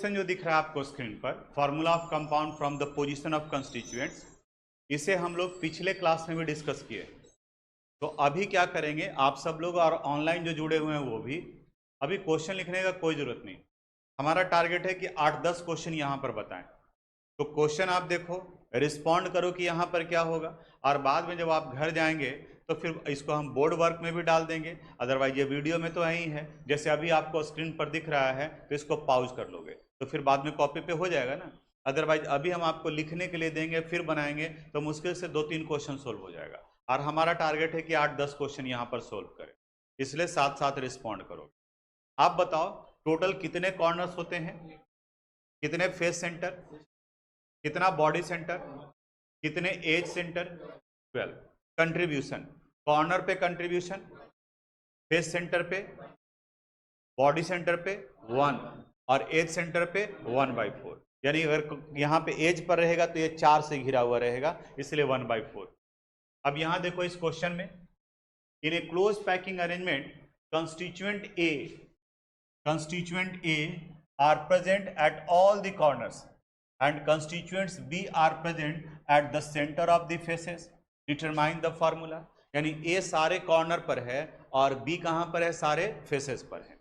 Question जो दिख रहा है आपको स्क्रीन पर, formula of compound from the position of constituents, इसे हम लोग पिछले क्लास में भी डिस्कस किए। तो अभी क्या करेंगे आप सब लोग और ऑनलाइन जो जुड़े हुए हैं वो भी, अभी क्वेश्चन लिखने का कोई जरूरत नहीं। हमारा टारगेट है कि 8-10 क्वेश्चन यहाँ पर बताएं। तो क्वेश्चन आप देखो, रिस्पॉन्ड करो कि यहाँ पर क्या होगा, और बाद में जब आप घर जाएंगे तो फिर इसको हम बोर्ड वर्क में भी डाल देंगे। अदरवाइज ये वीडियो में तो यही है, जैसे अभी आपको स्क्रीन पर दिख रहा है, तो इसको पॉज कर लोगे तो फिर बाद में कॉपी पे हो जाएगा ना। अदरवाइज अभी हम आपको लिखने के लिए देंगे, फिर बनाएंगे तो मुश्किल से 2-3 क्वेश्चन सोल्व हो जाएगा। और हमारा टारगेट है कि 8-10 क्वेश्चन यहाँ पर सोल्व करें, इसलिए साथ साथ रिस्पॉन्ड करोगे। आप बताओ टोटल कितने कॉर्नर्स होते हैं, कितने फेस सेंटर, कितना बॉडी सेंटर, कितने एज सेंटर? 12। कंट्रीब्यूशन, कॉर्नर पे कंट्रीब्यूशन, फेस सेंटर पे, बॉडी सेंटर पे 1 और एज सेंटर पे 1/4। यानी अगर यहाँ पे एज पर रहेगा तो ये 4 से घिरा हुआ रहेगा, इसलिए 1/4। अब यहाँ देखो इस क्वेश्चन में, in a close packing arrangement constituent A are present at all the corners and constituents B are present at the center of the faces. Determine the formula. यानी A सारे कॉर्नर पर है और B कहाँ पर है? सारे फेसेस पर है।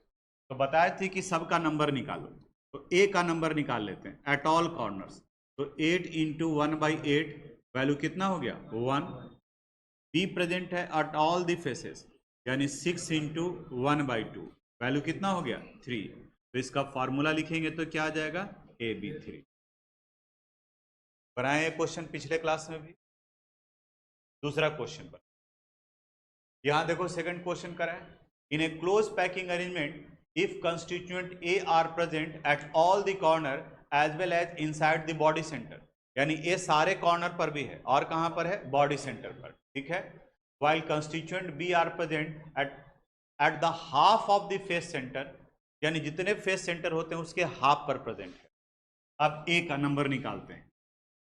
तो बताए थे कि सबका नंबर निकालो, तो A का नंबर निकाल लेते हैं एट ऑल कॉर्नर्स। तो 8 × 1/8 वैल्यू कितना हो गया? 1। B प्रेजेंट है एट ऑल द फेसेस, यानी 6 × 1/2 वैल्यू कितना हो गया? 3। तो इसका फॉर्मूला लिखेंगे तो क्या आ जाएगा? AB3। बनाए ये क्वेश्चन पिछले क्लास में भी। दूसरा क्वेश्चन पर यहां देखो, सेकंड क्वेश्चन कराएं। In a close packing arrangement if constituent A are present at all the corner as well as inside the body centre, यानी ए सारे कॉर्नर पर भी है और कहां पर है? बॉडी सेंटर पर, ठीक है। While constituent B are present at the half of the face center, यानी जितने फेस सेंटर होते हैं उसके हाफ पर प्रेजेंट है। अब ए का नंबर निकालते हैं।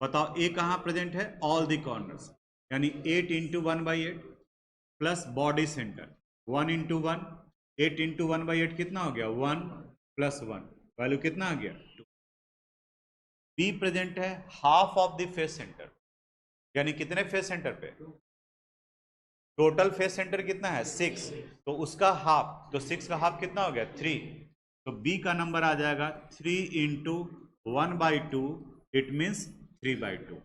बताओ ए कहाँ प्रेजेंट है? ऑल द कॉर्नर्स, यानी 8 × 1/8 प्लस बॉडी सेंटर 1 × 1, 8 × 1/8 कितना हो गया? 1 + 1 वैल्यू कितना आ गया? 2। बी प्रेजेंट है half of the face center, यानी कितने फेस सेंटर पे? टोटल फेस सेंटर कितना है? 6, तो उसका हाफ, तो 6 का हाफ कितना हो गया? 3। तो बी का नंबर आ जाएगा 3 × 1/2, इट मीन्स 3/2।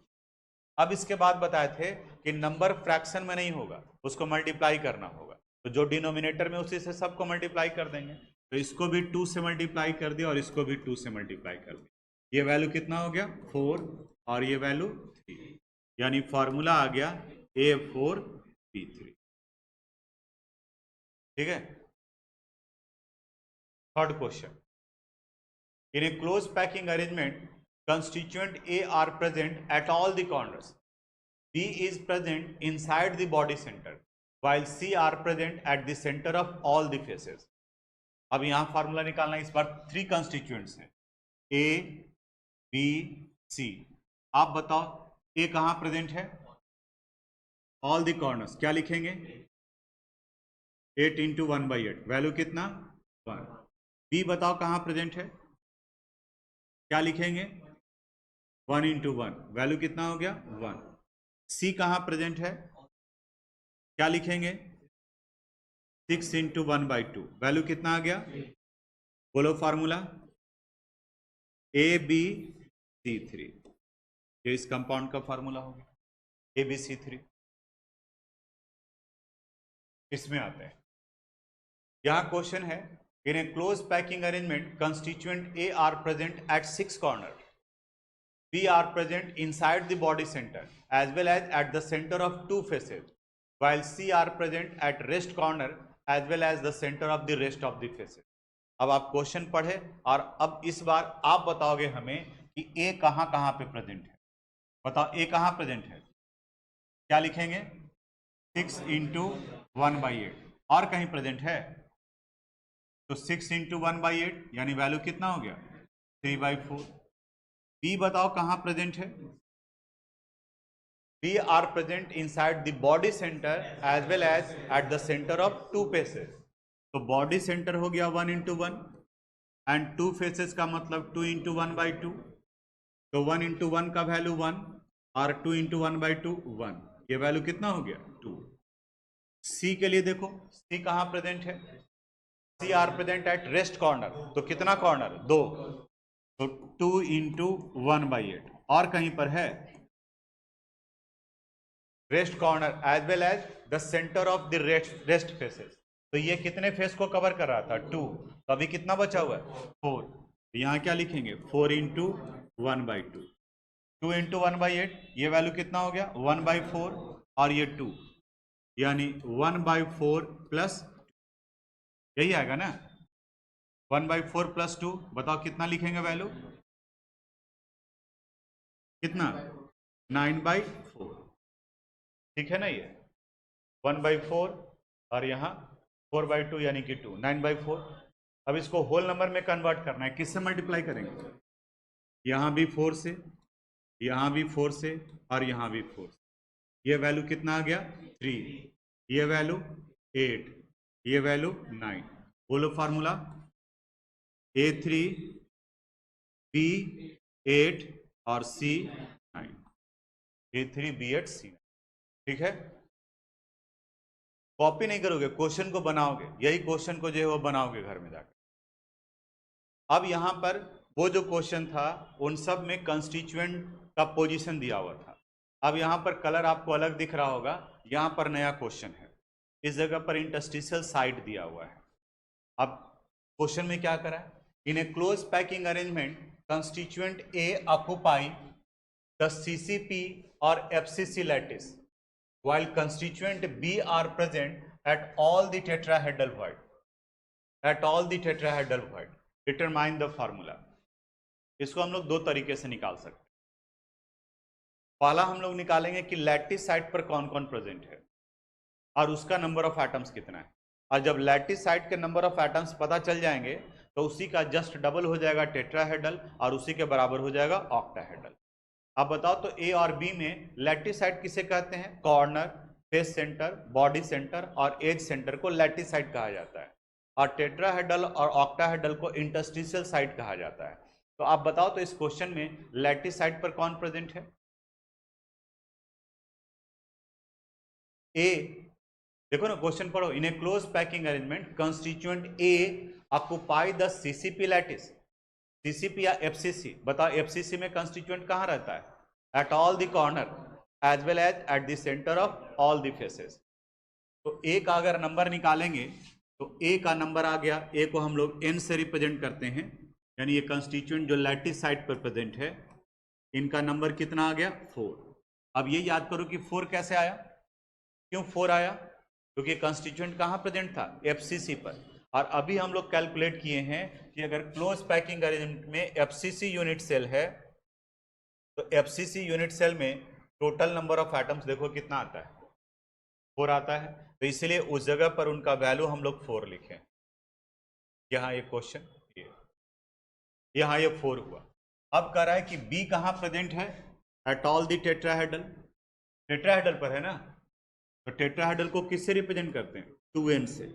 अब इसके बाद बताए थे कि नंबर फ्रैक्शन में नहीं होगा, उसको मल्टीप्लाई करना होगा। तो जो डिनोमिनेटर में उसी से सबको मल्टीप्लाई कर देंगे। तो इसको भी 2 से मल्टीप्लाई कर दिया और इसको भी 2 से मल्टीप्लाई कर दिया। ये वैल्यू कितना हो गया? 4 और ये वैल्यू 3, यानी फॉर्मूला आ गया A4B3। ठीक है। Third question, in a close packing arrangement constituent A are present at all the corners. B is present inside the body center, while C are present at the center of all the faces. अब यहाँ formula निकालना है। इस बार 3 constituents हैं, A, B, C। आप बताओ A कहाँ present है? ऑल द कॉर्नर्स, क्या लिखेंगे? 8 × 1/8 वैल्यू कितना? 1। B बताओ कहाँ प्रेजेंट है? क्या लिखेंगे? 1 × 1 वैल्यू कितना हो गया? 1। सी कहाँ प्रेजेंट है? क्या लिखेंगे? 6 × 1/2 वैल्यू कितना आ गया? बोलो फार्मूला। ABC3, ये इस कंपाउंड का फार्मूला होगा ABC3। इसमें आते हैं, यहां क्वेश्चन है, in a close packing arrangement constituent A are present at 6 corner, B are present inside the body center as well as at the center of 2 faces, while C are present at rest corner as well as the center of the rest of the faces. अब आप question पढ़े और अब इस बार आप बताओगे हमें कि A कहाँ कहाँ पे प्रेजेंट है। बताओ A कहाँ प्रेजेंट है? क्या लिखेंगे? 6 × 1/8 और कहीं प्रेजेंट है? तो 6 × 1/8 यानी वैल्यू कितना हो गया? 3/4। बी बताओ कहाँ प्रेजेंट है? B are present inside the body center as well as at the centre of 2 faces. तो बॉडी सेंटर हो गया 1 × 1, एंड 2 फेसेस का मतलब 2 इंटू 1/2, तो 1 इंटू 1 का वैल्यू 1 और 2 इंटू 1/2 1, ये वैल्यू कितना हो गया 2। सी के लिए देखो, सी कहाँ प्रेजेंट है, C are present at rest corner, तो कितना कॉर्नर 2, तो 2 इंटू 1/8, और कहीं पर है rest corner as well as the centre of the rest faces, तो ये कितने फेस को कवर कर रहा था 2, तो अभी कितना बचा हुआ है 4, तो यहाँ क्या लिखेंगे 4 इंटू 1/2, 2 इंटू 1/8, ये वैल्यू कितना हो गया 1/4, और ये 2, यानी 1/4 प्लस, यही आएगा ना 1/4 प्लस 2, बताओ कितना लिखेंगे वैल्यू, कितना 9/4, ठीक है ना, ये 1/4 और यहाँ 4/2 यानी कि 2, 9/4। अब इसको होल नंबर में कन्वर्ट करना है, किससे मल्टीप्लाई करेंगे, यहाँ भी 4 से, यहाँ भी 4 से, और यहाँ भी 4 से, ये वैल्यू कितना आ गया 3, ये वैल्यू 8, ये वैल्यू 9, बोलो फार्मूला A3 B8 और C9, A3 B8 C9, ठीक है। कॉपी नहीं करोगे, क्वेश्चन को बनाओगे, यही क्वेश्चन को जो है वो बनाओगे घर में जाकर। अब यहाँ पर वो जो क्वेश्चन था उन सब में कंस्टिट्यूएंट का पोजीशन दिया हुआ था, अब यहाँ पर कलर आपको अलग दिख रहा होगा, यहाँ पर नया क्वेश्चन है, इस जगह पर इंटरस्टिशियल साइड दिया हुआ है। अब क्वेश्चन में क्या करा है, in a close packing arrangement constituent A occupy the CCP or FCC lattice while constituent B are present at all the tetrahedral void, at all the tetrahedral void, determine the formula। इसको हम लोग दो तरीके से निकाल सकते हैं। पहला हम लोग निकालेंगे कि लैटिस साइड पर कौन कौन प्रेजेंट है और उसका नंबर ऑफ एटम्स कितना है, और जब लैटिस साइड के नंबर ऑफ एटम्स पता चल जाएंगे तो उसी का जस्ट डबल हो जाएगा टेट्राहेड्रल और उसी के बराबर हो जाएगा ऑक्टाहेड्रल। अब बताओ तो ए और बी में लैटिस साइड किसे कहते हैं, corner, face centre, body centre और एज सेंटर को लैटिस साइड कहा जाता है, और टेट्राहेड्रल और ऑक्टाहेड्रल को इंटरस्टिशियल साइड कहा जाता है। तो आप बताओ तो इस क्वेश्चन में लैटिस साइड पर कौन प्रेजेंट है, ए, देखो ना क्वेश्चन पढ़ो, in a close packing arrangement constituent A occupy the CCP lattice, CCP या FCC, बताओ FCC में कंस्टिट्यूएंट कहाँ रहता है, at all the corner as well as at the centre of all the faces. तो ए का अगर नंबर निकालेंगे तो ए का नंबर आ गया, ए को हम लोग n से रिप्रेजेंट करते हैं, यानी ये कंस्टिट्यूएंट जो लैटिस साइड पर प्रेजेंट है इनका नंबर कितना आ गया 4। अब ये याद करो कि 4 कैसे आया, क्यों 4 आया, क्योंकि कंस्टिट्यूएंट कहाँ प्रेजेंट था FCC पर, और अभी हम लोग कैलकुलेट किए हैं कि अगर क्लोज पैकिंग अरेंजमेंट में FCC यूनिट सेल है तो FCC यूनिट सेल में टोटल नंबर ऑफ एटम्स देखो कितना आता है 4 आता है, तो इसलिए उस जगह पर उनका वैल्यू हम लोग 4 लिखें। यहाँ ये क्वेश्चन यहाँ ये 4 हुआ। अब कह रहा है कि B कहाँ प्रेजेंट है, at all the tetrahedral, tetrahedral पर है ना, तो टेट्राहेड्रल को किससे रिप्रेजेंट करते हैं 2n से,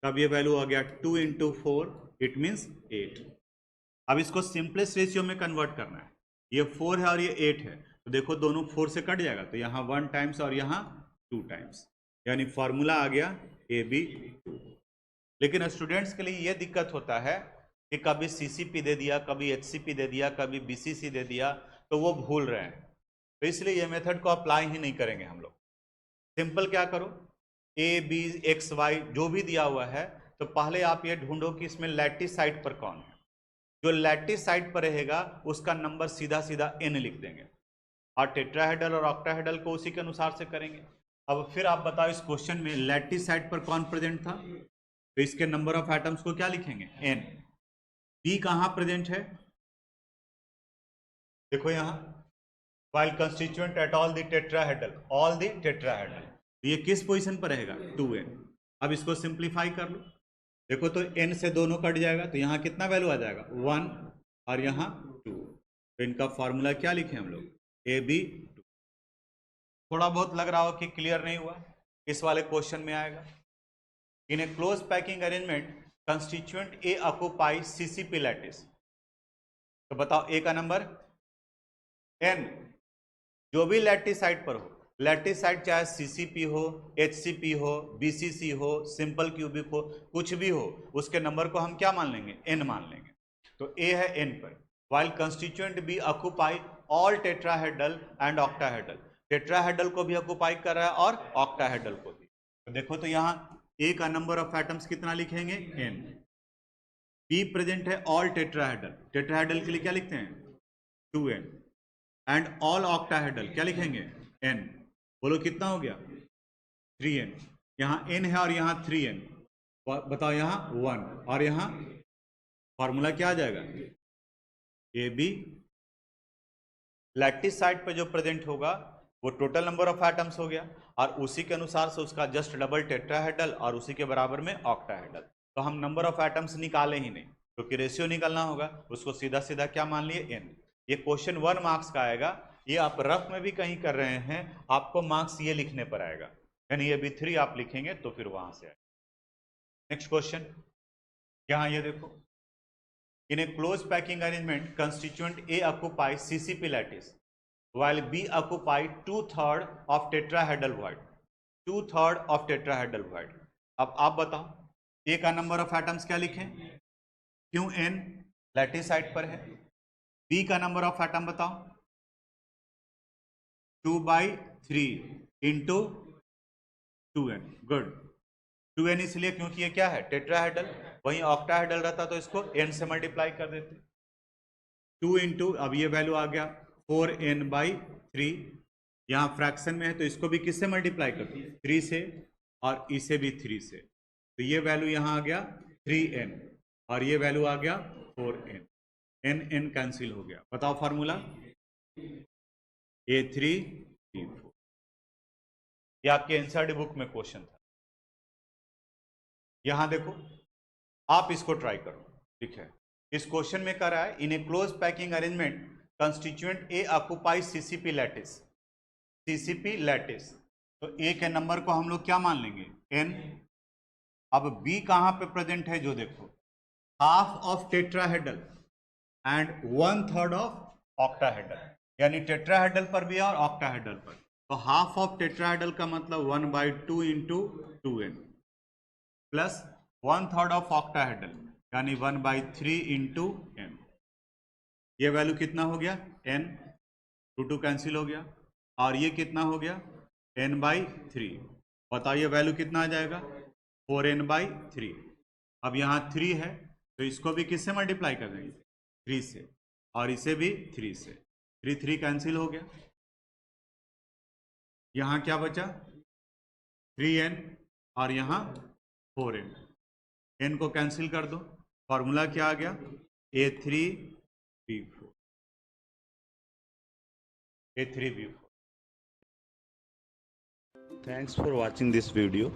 तब ये वैल्यू आ गया 2 इंटू 4 इट मीन्स 8। अब इसको सिंपलेस्ट रेशियो में कन्वर्ट करना है, ये 4 है और ये 8 है, तो देखो दोनों 4 से कट जाएगा, तो यहाँ 1 टाइम्स और यहाँ 2 टाइम्स, यानी फॉर्मूला आ गया AB2। लेकिन स्टूडेंट्स के लिए ये दिक्कत होता है कि कभी CCP दे दिया, कभी HCP दे दिया, कभी BCC दे दिया, तो वो भूल रहे हैं, तो इसलिए ये मेथड को अप्लाई ही नहीं करेंगे हम लोग। सिंपल क्या करो, A B X Y जो भी दिया हुआ है, तो पहले आप ये ढूंढो कि इसमें लैटिस साइड पर कौन है, जो लैटिस साइड पर रहेगा उसका नंबर सीधा सीधा n लिख देंगे, और टेट्राहेड्रल और ऑक्टाहेड्रल को उसी के अनुसार से करेंगे। अब फिर आप बताओ इस क्वेश्चन में लैटिस साइड पर कौन प्रेजेंट था, तो इसके नंबर ऑफ एटम्स को क्या लिखेंगे n। B कहाँ प्रेजेंट है, देखो यहाँ while constituent at all the tetrahedral, all the tetrahedral, ये किस पोजीशन पर रहेगा 2n। अब इसको सिंप्लीफाई कर लो, देखो तो n से दोनों कट जाएगा, तो यहाँ कितना वैल्यू आ जाएगा 1 और यहाँ 2, तो इनका फॉर्मूला क्या लिखे हम लोग AB2। थोड़ा बहुत लग रहा हो कि क्लियर नहीं हुआ, इस वाले क्वेश्चन में आएगा। In a close packing arrangement constituent A occupy CCP lattice, तो बताओ ए का नंबर n, जो भी लैटिस साइड पर हो, लैटिस साइड चाहे सीसीपी हो, एचसीपी हो, बीसीसी हो, सिंपल क्यूबिक हो, कुछ भी हो, उसके नंबर को हम क्या मान लेंगे, n मान लेंगे। तो a है n पर, while constituent b occupy all tetrahedral and octahedral, tetrahedral को भी ऑक्यूपाई कर रहा है और ऑक्टाहेड्रल को भी। तो देखो तो यहाँ a का नंबर ऑफ एटम्स कितना लिखेंगे, n। b प्रेजेंट है ऑल टेट्राहेड्रल, टेट्राहेड्रल के लिए क्या लिखते हैं 2n, एंड ऑल ऑक्टाहेड्रल क्या लिखेंगे n। बोलो कितना हो गया 3n, यहाँ n है और यहाँ 3n, बताओ यहाँ 1 और यहाँ फॉर्मूला क्या आ जाएगा, ए बी लैटिस साइड पे जो प्रेजेंट होगा वो टोटल नंबर ऑफ एटम्स हो गया, और उसी के अनुसार से उसका जस्ट डबल टेट्राहेड्रल और उसी के बराबर में ऑक्टाहेड्रल। तो हम नंबर ऑफ एटम्स निकाले ही नहीं, क्योंकि रेशियो निकालना होगा, उसको सीधा सीधा क्या मान लिए n। ये क्वेश्चन 1 मार्क्स का आएगा, ये आप रफ में भी कहीं कर रहे हैं, आपको मार्क्स ये लिखने पर आएगा, यानी ये भी 3 आप लिखेंगे तो फिर वहां से आएगा। नेक्स्ट क्वेश्चन, यहाँ ये देखो, in a close packing arrangement constituent A occupy CCP lattice while B occupy 2/3 of tetrahedral void, 2/3 of tetrahedral void। अब आप बताओ A का नंबर ऑफ एटम्स क्या लिखें, क्यों n लैटिस साइड पर है, B का नंबर ऑफ एटम बताओ 2/3 इंटू 2n, गुड। 2n इसलिए क्योंकि ये क्या है टेट्राहेड्रल, वहीं ऑक्टाहेड्रल रहता तो इसको n से मल्टीप्लाई कर देते। 2 इंटू, अब ये वैल्यू आ गया 4n/3, यहाँ फ्रैक्शन में है तो इसको भी किससे मल्टीप्लाई कर दो 3 से, और इसे भी 3 से, तो ये वैल्यू यहाँ आ गया 3n और ये वैल्यू आ गया 4n, n कैंसिल हो गया। बताओ फार्मूला A3B4, ये आपके एनसीईआरटी बुक में क्वेश्चन था। यहां देखो, आप इसको ट्राई करो, ठीक है। इस क्वेश्चन में कर रहा है in a close packing arrangement constituent A occupy CCP lattice, CCP lattice, तो ए के नंबर को हम लोग क्या मान लेंगे n। अब बी कहां पे प्रेजेंट है, जो देखो half of tetrahedral and 1/3 of octahedral, यानी टेट्राहेड्रल पर भी है और ऑक्टाहेड्रल पर। तो हाफ ऑफ टेट्राहेड्रल का मतलब 1/2 into 2n plus 1/3 of octahedral यानी 1/3 इंटू n, ये वैल्यू कितना हो गया n, 2 कैंसिल हो गया, और ये कितना हो गया n/3। बताइए वैल्यू कितना आ जाएगा 4n/3। अब यहाँ 3 है तो इसको भी किससे मल्टीप्लाई कर देंगे 3 से, और इसे भी 3 से, 3 कैंसिल हो गया। यहाँ क्या बचा 3n और यहाँ 4n, n को कैंसिल कर दो, फॉर्मूला क्या आ गया A3B4, A3B4। Thanks for watching this video.